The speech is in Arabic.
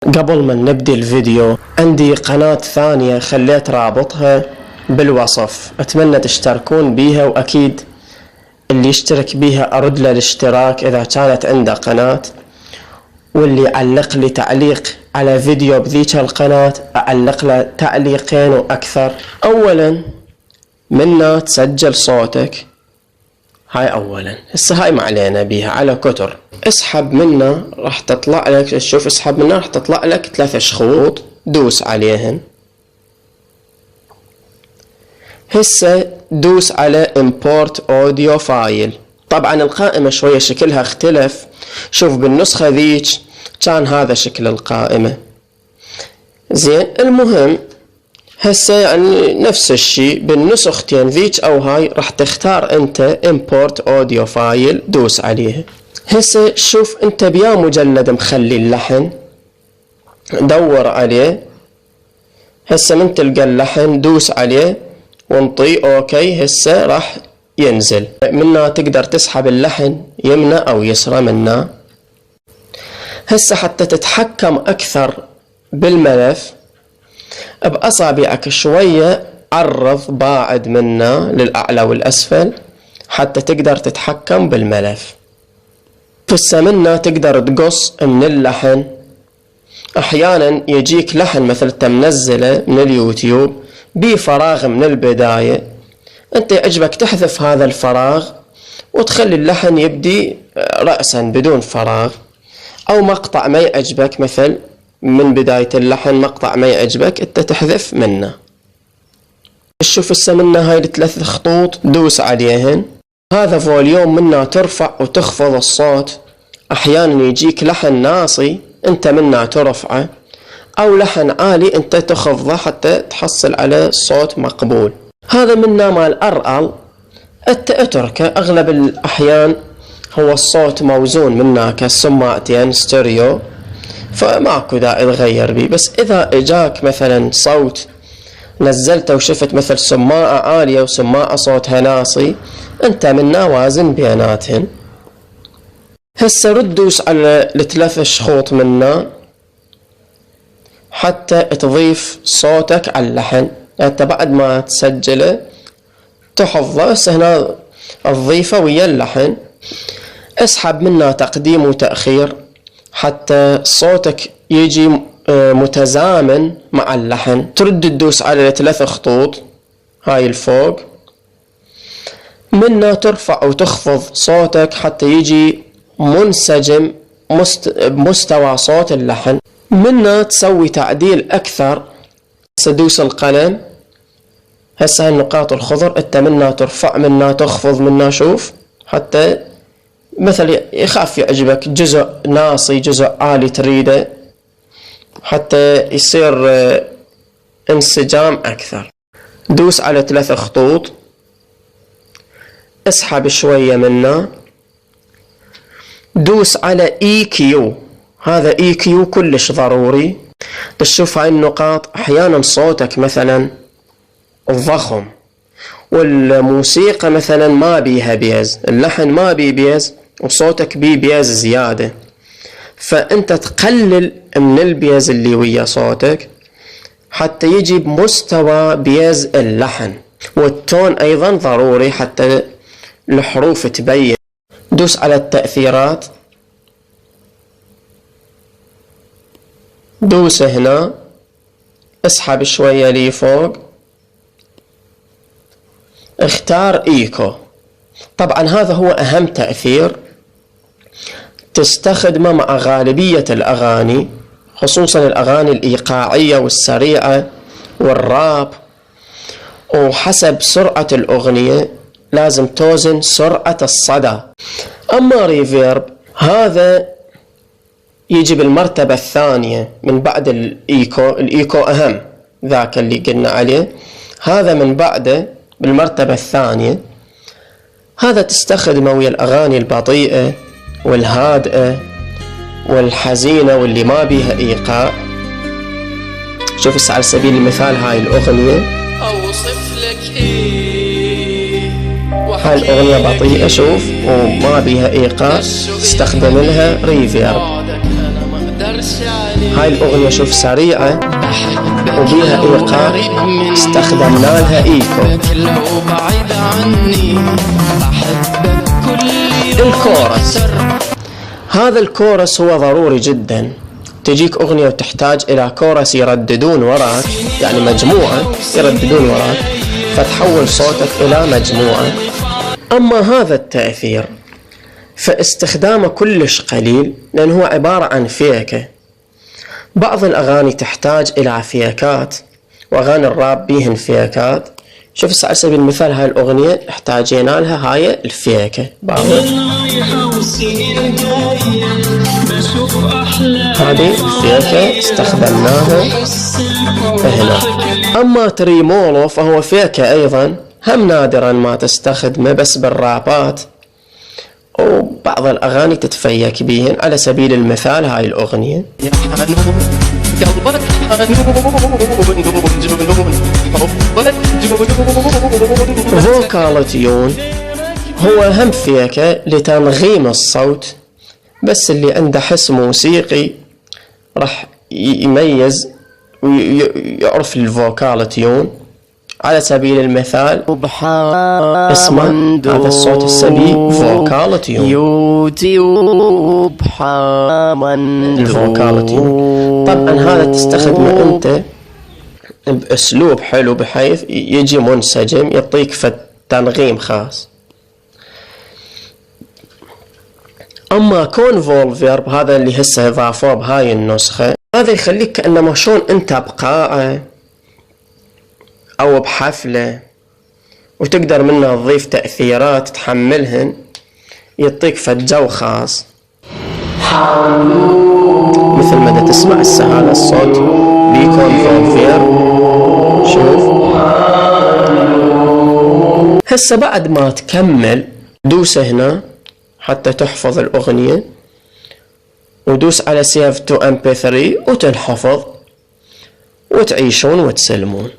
قبل ما نبدي الفيديو عندي قناة ثانية خليت رابطها بالوصف، اتمنى تشتركون بيها، واكيد اللي يشترك بيها ارد له الاشتراك اذا كانت عنده قناة، واللي يعلق لي تعليق على فيديو بذيك القناة اعلق له تعليقين واكثر. اولا منا تسجل صوتك، هاي اولا، هسه هاي ما علينا بيها على كتر. اسحب منا راح تطلع لك، شوف اسحب منا راح تطلع لك 3 شخوط، دوس عليهن. هسه دوس على import audio file. طبعا القائمة شوية شكلها اختلف، شوف بالنسخة ذيك كان هذا شكل القائمة. زين، المهم هسه يعني نفس الشيء بالنسختين ذيك او هاي راح تختار انت import audio file، دوس عليها. هسه شوف انت بيا مجلد مخلي اللحن، دور عليه. هسه من تلقى اللحن دوس عليه وانطي اوكي، هسه راح ينزل. منا تقدر تسحب اللحن يمنى او يسرى منا. هسه حتى تتحكم اكثر بالملف باصابعك شوية عرض باعد منا للاعلى والاسفل حتى تقدر تتحكم بالملف. هسه منا تقدر تقص من اللحن. احيانا يجيك لحن مثل تمنزله من اليوتيوب بفراغ من البداية، انت يعجبك تحذف هذا الفراغ وتخلي اللحن يبدي رأسا بدون فراغ، او مقطع ما يعجبك مثل من بداية اللحن مقطع ما يعجبك انت تحذف منه. شوف هسه منا هاي ال3 خطوط دوس عليهن. هذا فوليوم منا ترفع وتخفض الصوت، احيانا يجيك لحن ناصي انت منا ترفعه، او لحن عالي انت تخفضه حتى تحصل على صوت مقبول. هذا منا مال ارقل انت اتركه، اغلب الاحيان هو الصوت موزون منا كالسماعتين ستيريو، فماكو داعي تغير بيه. بس اذا اجاك مثلا صوت نزلته وشفت مثل سماعة عالية وسماعة صوتها ناصي، انت منا وازن بيناتهن. هسه رد دوس على ال3 شخوط منا حتى تضيف صوتك على اللحن. انت بعد ما تسجله تحفظه، بس هنا تضيفه ويا اللحن. اسحب منا تقديم وتأخير حتى صوتك يجي متزامن مع اللحن. ترد تدوس على ال3 خطوط هاي الفوق، منا ترفع وتخفض صوتك حتى يجي منسجم بمستوى صوت اللحن. منا تسوي تعديل اكثر، تدوس القلم. هسه النقاط الخضر انت منا ترفع منا تخفض منا، شوف حتى مثل يخاف يعجبك جزء ناصي جزء عالي تريده حتى يصير انسجام اكثر. دوس على 3 خطوط، اسحب شوية منا، دوس على EQ. هذا EQ كلش ضروري. تشوف هاي النقاط، احيانا صوتك مثلا الضخم والموسيقى مثلا ما بيها بيز، اللحن ما بيه بيز وصوتك بيه بيز زيادة، فانت تقلل من البيز اللي ويا صوتك حتى يجي بمستوى بيز اللحن. والتون ايضا ضروري حتى الحروف تبين. دوس على التأثيرات، دوس هنا، اسحب شوية لي فوق، اختار ايكو. طبعا هذا هو اهم تأثير تستخدمه مع غالبية الاغاني، خصوصا الاغاني الايقاعية والسريعة والراب، وحسب سرعة الاغنية لازم توزن سرعة الصدى. اما ريفيرب هذا يجي بالمرتبة الثانية من بعد الايكو. الايكو اهم، ذاك اللي قلنا عليه، هذا من بعده بالمرتبة الثانية. هذا تستخدمه ويا الاغاني البطيئة والهادئة والحزينة واللي ما بيها ايقاع. شوف هسه على سبيل المثال هاي الاغنية، اوصف لك ايه، هاي الاغنية بطيئة شوف وما بيها ايقاع، تستخدم لها ريفيرب. هاي الأغنية شوف سريعة وبيها إيقاع استخدمنا لها إيكو. الكورس، هذا الكورس هو ضروري جدا. تجيك أغنية وتحتاج إلى كورس يرددون وراك، يعني مجموعة يرددون وراك، فتحول صوتك إلى مجموعة. أما هذا التأثير فاستخدامه كلش قليل، لأن هو عبارة عن فيكة. بعض الأغاني تحتاج إلى فيكات، وأغاني الراب بيهن فيكات. شوف على سبيل المثال هاي الأغنية احتاجينا لها هاي الفيكة. هذه الفيكة استخدمناها هنا. أما تريمولو فهو فيكة أيضا، هم نادرا ما تستخدمه بس بالرابات، وبعض الأغاني تتفيك بيهن. على سبيل المثال هاي الأغنية فوكالتيون، هو هم فيكة لتنغيم الصوت، بس اللي عنده حس موسيقي راح يميز ويعرف الفوكالتيون. على سبيل المثال اسمع هذا الصوت السبي فوكالتيون، الفوكالتيون. طبعا هذا تستخدمه انت باسلوب حلو بحيث يجي منسجم، يعطيك تنغيم خاص. اما كونفول فيرب هذا اللي هسه اضافوه بهاي النسخة، هذا يخليك كأنما شلون انت بقاعة او بحفلة، وتقدر منه تضيف تأثيرات تحملهن، يعطيك جو خاص. مثل ما تسمع هسه هذا الصوت بيكون فيرب. شوف هسه بعد ما تكمل دوس هنا حتى تحفظ الأغنية، ودوس على Save to MP3 وتنحفظ وتعيشون وتسلمون.